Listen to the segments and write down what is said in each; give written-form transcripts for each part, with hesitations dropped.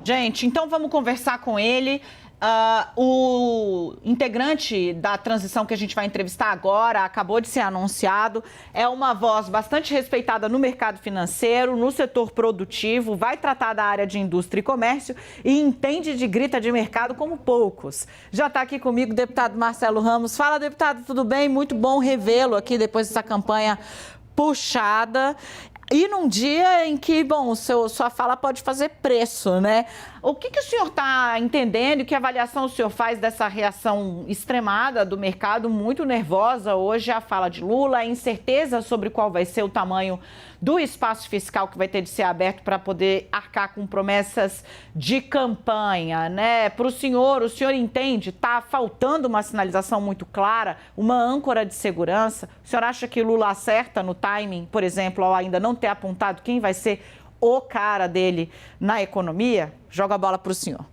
Gente, então vamos conversar com ele. O integrante da transição que a gente vai entrevistar agora, acabou de ser anunciado, é uma voz bastante respeitada no mercado financeiro, no setor produtivo, vai tratar da área de indústria e comércio e entende de grita de mercado como poucos. Já está aqui comigo o deputado Marcelo Ramos. Fala, deputado, tudo bem? Muito bom revê-lo aqui depois dessa campanha puxada. E num dia em que, bom, sua fala pode fazer preço, né? O que o senhor está entendendo e que avaliação o senhor faz dessa reação extremada do mercado, muito nervosa hoje, a fala de Lula, a incerteza sobre qual vai ser o tamanho do espaço fiscal que vai ter de ser aberto para poder arcar com promessas de campanha, né? Para o senhor entende, está faltando uma sinalização muito clara, uma âncora de segurança? O senhor acha que Lula acerta no timing, por exemplo, ao ainda não ter apontado quem vai ser o cara dele na economia? Joga a bola para o senhor.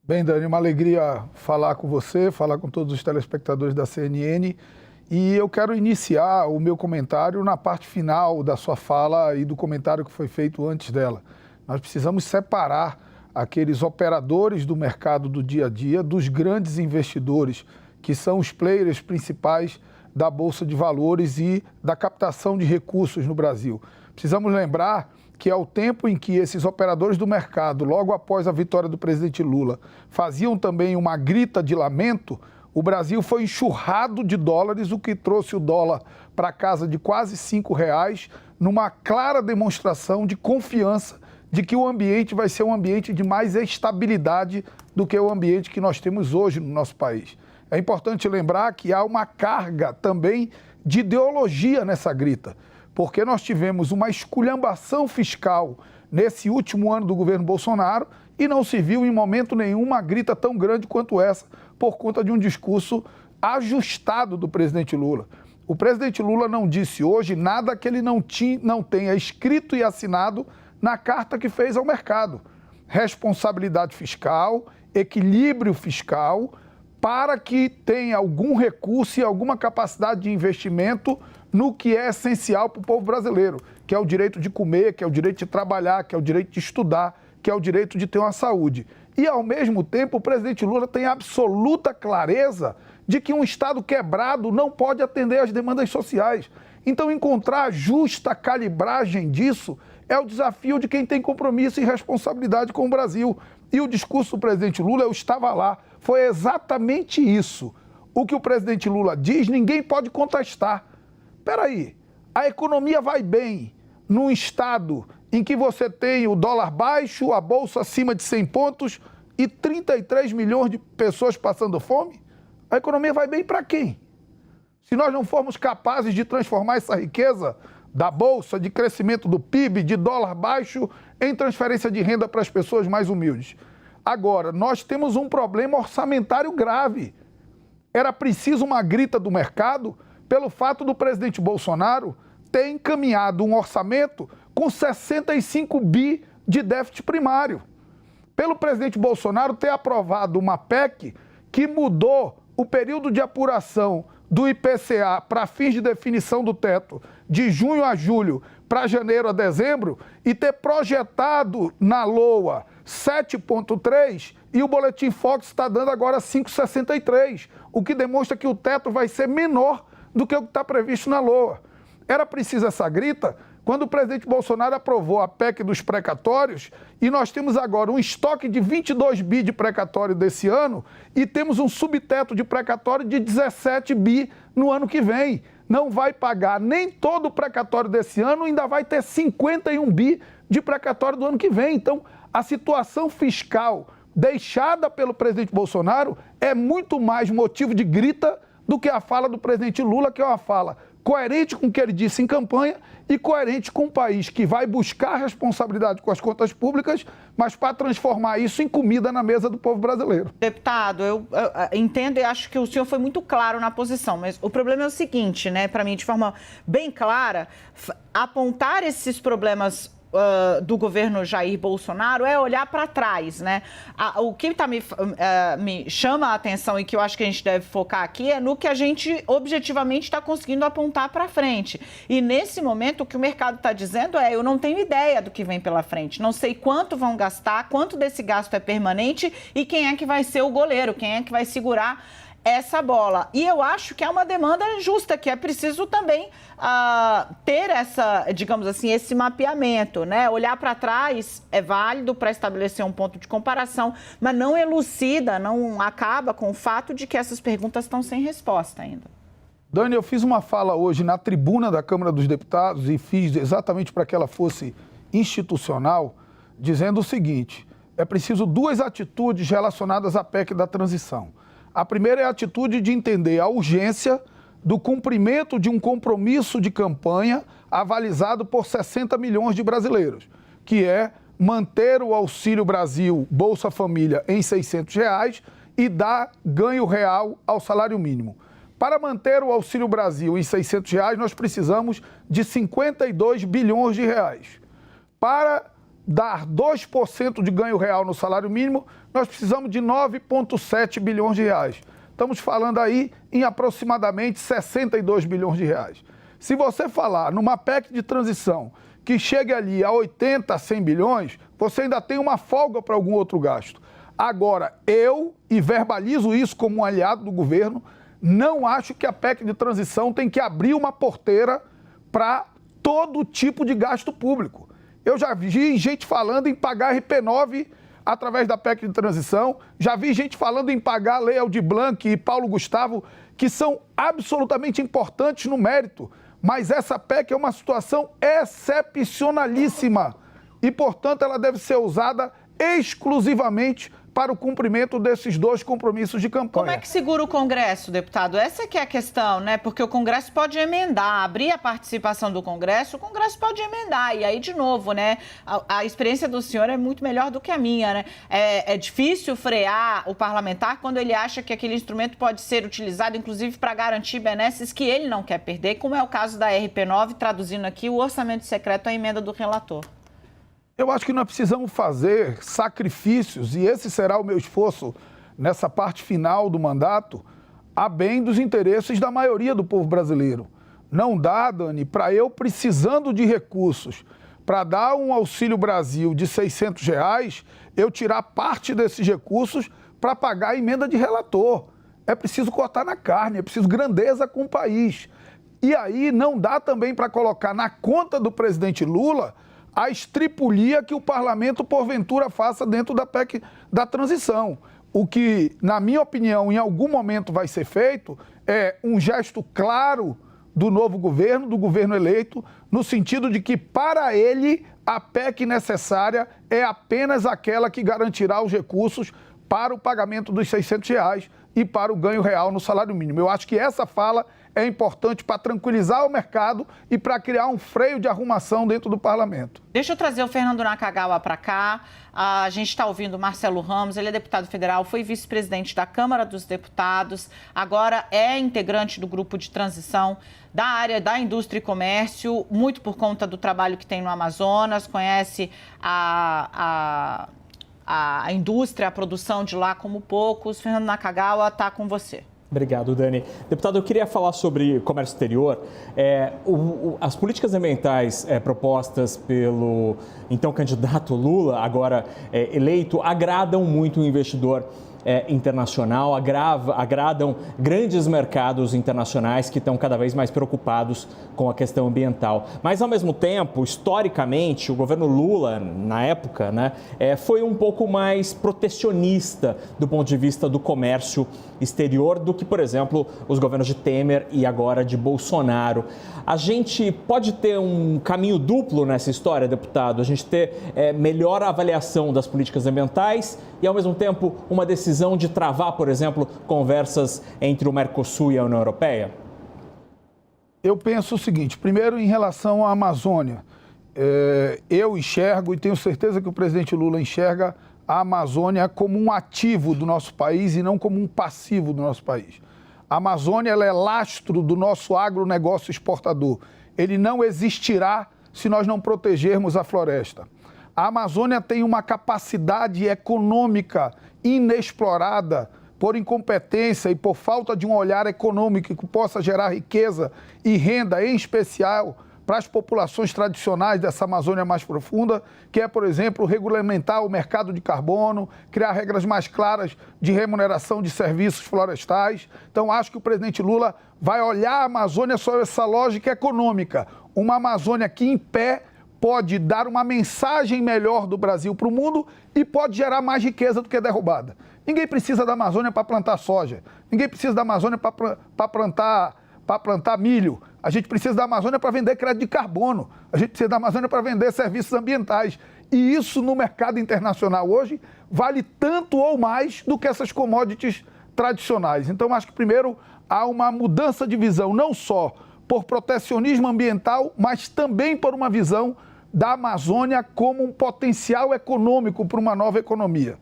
Bem, Dani, uma alegria falar com você, falar com todos os telespectadores da CNN. E eu quero iniciar o meu comentário na parte final da sua fala e do comentário que foi feito antes dela. Nós precisamos separar aqueles operadores do mercado do dia a dia dos grandes investidores, que são os players principais da Bolsa de Valores e da captação de recursos no Brasil. Precisamos lembrar que ao tempo em que esses operadores do mercado, logo após a vitória do presidente Lula, faziam também uma grita de lamento, o Brasil foi enxurrado de dólares, o que trouxe o dólar para casa de quase R$5, numa clara demonstração de confiança de que o ambiente vai ser um ambiente de mais estabilidade do que o ambiente que nós temos hoje no nosso país. É importante lembrar que há uma carga também de ideologia nessa grita, porque nós tivemos uma esculhambação fiscal nesse último ano do governo Bolsonaro e não se viu em momento nenhum uma grita tão grande quanto essa, por conta de um discurso ajustado do presidente Lula. O presidente Lula não disse hoje nada que ele não tenha escrito e assinado na carta que fez ao mercado. Responsabilidade fiscal, equilíbrio fiscal, para que tenha algum recurso e alguma capacidade de investimento no que é essencial para o povo brasileiro, que é o direito de comer, que é o direito de trabalhar, que é o direito de estudar, que é o direito de ter uma saúde. E, ao mesmo tempo, o presidente Lula tem absoluta clareza de que um Estado quebrado não pode atender às demandas sociais. Então, encontrar a justa calibragem disso é o desafio de quem tem compromisso e responsabilidade com o Brasil. E o discurso do presidente Lula, eu estava lá, foi exatamente isso. O que o presidente Lula diz, ninguém pode contestar. Peraí, a economia vai bem num estado em que você tem o dólar baixo, a bolsa acima de 100 pontos e 33 milhões de pessoas passando fome? A economia vai bem para quem? Se nós não formos capazes de transformar essa riqueza da bolsa, de crescimento do PIB, de dólar baixo, em transferência de renda para as pessoas mais humildes. Agora, nós temos um problema orçamentário grave. Era preciso uma grita do mercado pelo fato do presidente Bolsonaro ter encaminhado um orçamento com 65 bi de déficit primário. Pelo presidente Bolsonaro ter aprovado uma PEC que mudou o período de apuração do IPCA para fins de definição do teto de junho a julho para janeiro a dezembro e ter projetado na LOA 7,3 e o Boletim Focus está dando agora 5,63, o que demonstra que o teto vai ser menor do que o que está previsto na LOA. Era preciso essa grita quando o presidente Bolsonaro aprovou a PEC dos precatórios e nós temos agora um estoque de 22 bi de precatório desse ano e temos um subteto de precatório de 17 bi no ano que vem. Não vai pagar nem todo o precatório desse ano, ainda vai ter 51 bi de precatório do ano que vem. Então, a situação fiscal deixada pelo presidente Bolsonaro é muito mais motivo de grita do que a fala do presidente Lula, que é uma fala coerente com o que ele disse em campanha e coerente com um país que vai buscar responsabilidade com as contas públicas, mas para transformar isso em comida na mesa do povo brasileiro. Deputado, eu entendo e acho que o senhor foi muito claro na posição, mas o problema é o seguinte, né, para mim, de forma bem clara, apontar esses problemas do governo Jair Bolsonaro é olhar para trás, né? O que me chama a atenção e que eu acho que a gente deve focar aqui é no que a gente objetivamente está conseguindo apontar para frente. E nesse momento o que o mercado está dizendo é: eu não tenho ideia do que vem pela frente, não sei quanto vão gastar, quanto desse gasto é permanente e quem é que vai ser o goleiro, quem é que vai segurar essa bola. E eu acho que é uma demanda justa, que é preciso também ter essa, digamos assim, esse mapeamento, né? Olhar para trás é válido para estabelecer um ponto de comparação, mas não elucida, não acaba com o fato de que essas perguntas estão sem resposta ainda. Dani, eu fiz uma fala hoje na tribuna da Câmara dos Deputados e fiz exatamente para que ela fosse institucional, dizendo o seguinte: é preciso duas atitudes relacionadas à PEC da transição. A primeira é a atitude de entender a urgência do cumprimento de um compromisso de campanha avalizado por 60 milhões de brasileiros, que é manter o Auxílio Brasil Bolsa Família em R$ 600 e dar ganho real ao salário mínimo. Para manter o Auxílio Brasil em R$ 600, nós precisamos de 52 bilhões de reais. Para dar 2% de ganho real no salário mínimo, nós precisamos de 9,7 bilhões de reais. Estamos falando aí em aproximadamente 62 bilhões de reais. Se você falar numa PEC de transição que chegue ali a 80, 100 bilhões, você ainda tem uma folga para algum outro gasto. Agora, e verbalizo isso como um aliado do governo, não acho que a PEC de transição tem que abrir uma porteira para todo tipo de gasto público. Eu já vi gente falando em pagar RP9 através da PEC de transição, já vi gente falando em pagar a Lei Aldir Blanc e Paulo Gustavo, que são absolutamente importantes no mérito, mas essa PEC é uma situação excepcionalíssima e, portanto, ela deve ser usada exclusivamente para o cumprimento desses dois compromissos de campanha. Como é que segura o Congresso, deputado? Essa que é a questão, né? Porque o Congresso pode emendar, abrir a participação do Congresso, o Congresso pode emendar. E aí, de novo, né? A experiência do senhor é muito melhor do que a minha, né? É difícil frear o parlamentar quando ele acha que aquele instrumento pode ser utilizado, inclusive, para garantir benesses que ele não quer perder, como é o caso da RP9, traduzindo aqui o orçamento secreto à emenda do relator. Eu acho que nós precisamos fazer sacrifícios, e esse será o meu esforço nessa parte final do mandato, a bem dos interesses da maioria do povo brasileiro. Não dá, Dani, para eu precisando de recursos para dar um Auxílio Brasil de R$ 600, eu tirar parte desses recursos para pagar a emenda de relator. É preciso cortar na carne, é preciso grandeza com o país. E aí não dá também para colocar na conta do presidente Lula a estripulia que o parlamento, porventura, faça dentro da PEC da transição. O que, na minha opinião, em algum momento vai ser feito é um gesto claro do novo governo, do governo eleito, no sentido de que, para ele, a PEC necessária é apenas aquela que garantirá os recursos para o pagamento dos R$ 600 e para o ganho real no salário mínimo. Eu acho que essa fala é importante para tranquilizar o mercado e para criar um freio de arrumação dentro do parlamento. Deixa eu trazer o Fernando Nakagawa para cá. A gente está ouvindo o Marcelo Ramos, ele é deputado federal, foi vice-presidente da Câmara dos Deputados, agora é integrante do grupo de transição da área da indústria e comércio, muito por conta do trabalho que tem no Amazonas, conhece a indústria, a produção de lá como poucos. Fernando Nakagawa está com você. Obrigado, Dani. Deputado, eu queria falar sobre comércio exterior. As políticas ambientais propostas pelo então candidato Lula, agora eleito, agradam muito o investidor internacional, agradam grandes mercados internacionais que estão cada vez mais preocupados com a questão ambiental. Mas, ao mesmo tempo, historicamente, o governo Lula, na época, né, foi um pouco mais protecionista do ponto de vista do comércio exterior do que, por exemplo, os governos de Temer e agora de Bolsonaro. A gente pode ter um caminho duplo nessa história, deputado? A gente ter melhor avaliação das políticas ambientais e, ao mesmo tempo, uma decisão de travar, por exemplo, conversas entre o Mercosul e a União Europeia? Eu penso o seguinte: primeiro, em relação à Amazônia, eu enxergo, e tenho certeza que o presidente Lula enxerga, a Amazônia como um ativo do nosso país e não como um passivo do nosso país. A Amazônia ela é lastro do nosso agronegócio exportador. Ele não existirá se nós não protegermos a floresta. A Amazônia tem uma capacidade econômica inexplorada por incompetência e por falta de um olhar econômico que possa gerar riqueza e renda, em especial para as populações tradicionais dessa Amazônia mais profunda, que é, por exemplo, regulamentar o mercado de carbono, criar regras mais claras de remuneração de serviços florestais. Então, acho que o presidente Lula vai olhar a Amazônia sob essa lógica econômica. Uma Amazônia que, em pé, pode dar uma mensagem melhor do Brasil para o mundo e pode gerar mais riqueza do que derrubada. Ninguém precisa da Amazônia para plantar soja. Ninguém precisa da Amazônia para plantar milho. A gente precisa da Amazônia para vender crédito de carbono. A gente precisa da Amazônia para vender serviços ambientais. E isso no mercado internacional hoje vale tanto ou mais do que essas commodities tradicionais. Então, acho que primeiro há uma mudança de visão, não só por protecionismo ambiental, mas também por uma visão da Amazônia como um potencial econômico para uma nova economia.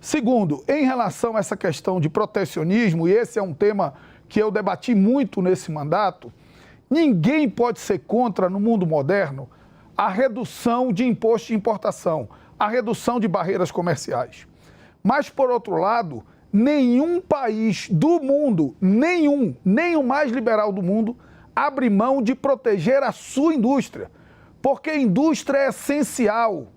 Segundo, em relação a essa questão de protecionismo, e esse é um tema que eu debati muito nesse mandato, ninguém pode ser contra, no mundo moderno, a redução de imposto de importação, a redução de barreiras comerciais. Mas, por outro lado, nenhum país do mundo, nem o mais liberal do mundo, abre mão de proteger a sua indústria, porque a indústria é essencial.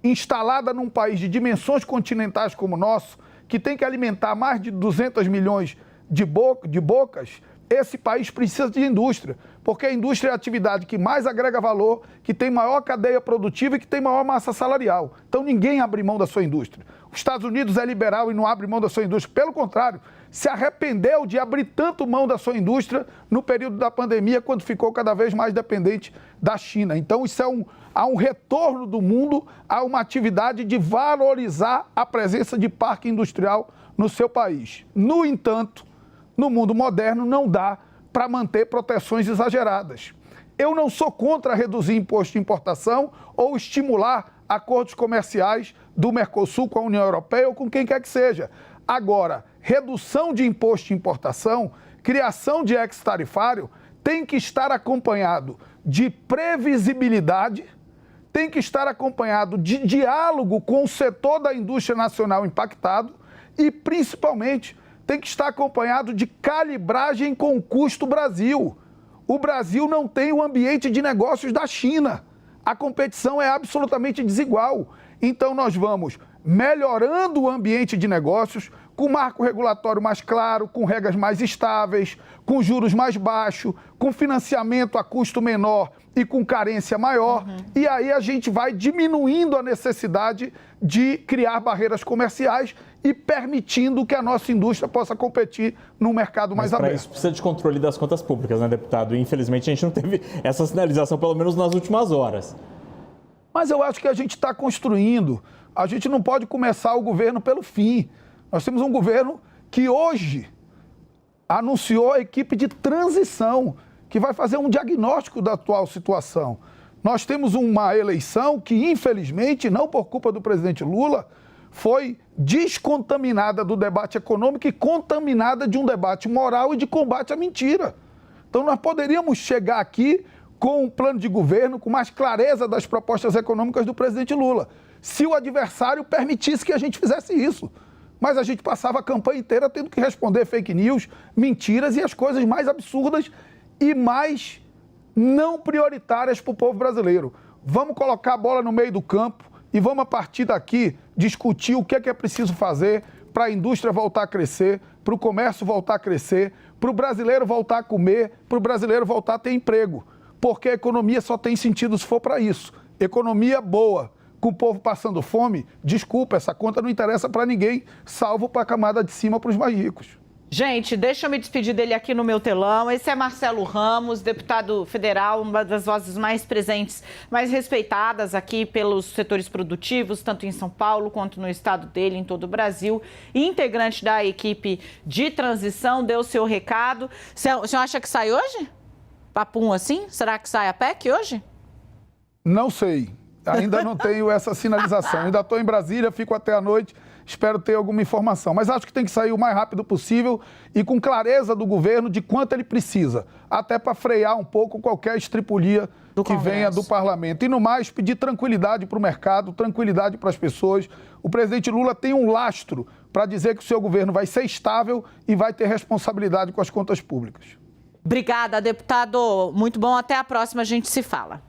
Instalada num país de dimensões continentais como o nosso, que tem que alimentar mais de 200 milhões de bocas, esse país precisa de indústria, porque a indústria é a atividade que mais agrega valor, que tem maior cadeia produtiva e que tem maior massa salarial. Então ninguém abre mão da sua indústria. Os Estados Unidos é liberal e não abre mão da sua indústria. Pelo contrário, se arrependeu de abrir tanto mão da sua indústria no período da pandemia, quando ficou cada vez mais dependente da China. Então isso há um retorno do mundo a uma atividade de valorizar a presença de parque industrial no seu país. No entanto, no mundo moderno não dá para manter proteções exageradas. Eu não sou contra reduzir imposto de importação ou estimular acordos comerciais do Mercosul com a União Europeia ou com quem quer que seja. Agora, redução de imposto de importação, criação de ex-tarifário, tem que estar acompanhado de previsibilidade, tem que estar acompanhado de diálogo com o setor da indústria nacional impactado e, principalmente, tem que estar acompanhado de calibragem com o custo Brasil. O Brasil não tem o ambiente de negócios da China. A competição é absolutamente desigual. Então, nós vamos melhorando o ambiente de negócios, com marco regulatório mais claro, com regras mais estáveis, com juros mais baixos, com financiamento a custo menor e com carência maior. E aí a gente vai diminuindo a necessidade de criar barreiras comerciais e permitindo que a nossa indústria possa competir num mercado mais aberto. Mas para isso precisa de controle das contas públicas, né, deputado? E, infelizmente, a gente não teve essa sinalização, pelo menos nas últimas horas. Mas eu acho que a gente está construindo. A gente não pode começar o governo pelo fim. Nós temos um governo que hoje anunciou a equipe de transição, que vai fazer um diagnóstico da atual situação. Nós temos uma eleição que, infelizmente, não por culpa do presidente Lula, foi descontaminada do debate econômico e contaminada de um debate moral e de combate à mentira. Então, nós poderíamos chegar aqui com um plano de governo, com mais clareza das propostas econômicas do presidente Lula, se o adversário permitisse que a gente fizesse isso. Mas a gente passava a campanha inteira tendo que responder fake news, mentiras e as coisas mais absurdas e mais não prioritárias para o povo brasileiro. Vamos colocar a bola no meio do campo e vamos, a partir daqui, discutir o que é preciso fazer para a indústria voltar a crescer, para o comércio voltar a crescer, para o brasileiro voltar a comer, para o brasileiro voltar a ter emprego. Porque a economia só tem sentido se for para isso. Economia boa, com o povo passando fome, desculpa, essa conta não interessa para ninguém, salvo para a camada de cima, para os mais ricos. Gente, deixa eu me despedir dele aqui no meu telão. Esse é Marcelo Ramos, deputado federal, uma das vozes mais presentes, mais respeitadas aqui pelos setores produtivos, tanto em São Paulo quanto no estado dele, em todo o Brasil. Integrante da equipe de transição, deu o seu recado. O senhor acha que sai hoje? Papum assim? Será que sai a PEC hoje? Não sei. Ainda não tenho essa sinalização. Ainda estou em Brasília, fico até a noite, espero ter alguma informação. Mas acho que tem que sair o mais rápido possível e com clareza do governo de quanto ele precisa, até para frear um pouco qualquer estripulia que venha do parlamento. E no mais, pedir tranquilidade para o mercado, tranquilidade para as pessoas. O presidente Lula tem um lastro para dizer que o seu governo vai ser estável e vai ter responsabilidade com as contas públicas. Obrigada, deputado. Muito bom. Até a próxima, a gente se fala.